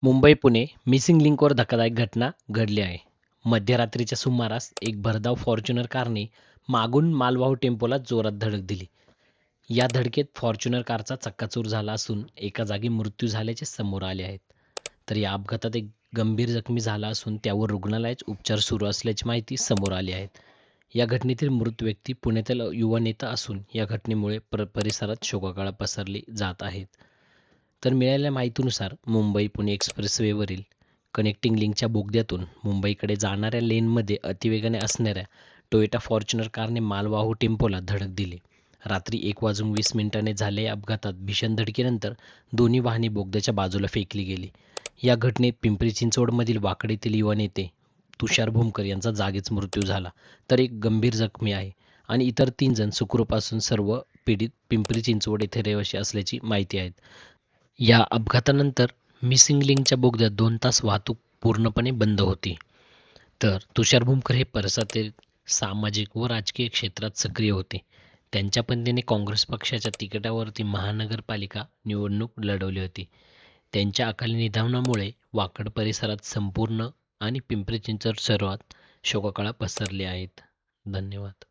Mumbai Pune missing लिंकवर धक्कादायक घटना घडली आहे. मध्यरात्रीच्या सुमारास एक भरधाव फॉर्च्युनर कारने मागून मालवाहू टेम्पोला जोरात धडक दिली. या धडकेत फॉर्च्युनर कारचा चक्काचूर झाला असून एका जागी मृत्यू झाल्याचे समोर आले आहेत. तर या अपघातात एक गंभीर जखमी झाला असून त्यावर रुग्णालयात उपचार सुरू असल्याची माहिती समोर आली आहे. या घटनेतील मृत व्यक्ती पुण्यातील युवा नेता असून या घटनेमुळे परिसरात शोककळा पसरली जात आहेत. तर मिळालेल्या माहितीनुसार मुंबई पुणे एक्सप्रेसवेवरील कनेक्टिंग लिंकच्या बोगद्यातून मुंबईकडे जाणाऱ्या लेनमध्ये अतिवेगाने असणाऱ्या टोयोटा फॉर्च्युनर कारने मालवाहू टेम्पोला धडक दिली. रात्री 1:20 झालेल्या अपघातात भीषण धडकेनंतर दोन्ही वाहने बोगद्याच्या बाजूला फेकली गेली. या घटनेत पिंपरी चिंचवडमधील वाकड युवा नेते तुषार भूमकर यांचा जागीच मृत्यू झाला, तर एक गंभीर जखमी आहे आणि इतर 3 जण सुखरूप असून सर्व पीडित पिंपरी चिंचवड येथे रहिवासी असल्याची माहिती आहे. या अपघातानंतर मिसिंग लिंकच्या बोगद्यात 2 तास वाहतूक पूर्णपणे बंद होती. तर तुषार भूमकर हे परिसरातील सामाजिक व राजकीय क्षेत्रात सक्रिय होते. त्यांच्या पत्नीने काँग्रेस पक्षाच्या तिकिटावरती महानगरपालिका निवडणूक लढवली होती. त्यांच्या अकाली निधनामुळे वाकड परिसरात संपूर्ण आणि पिंपरी चिंचवड शहरात शोककळा पसरली आहेत. धन्यवाद.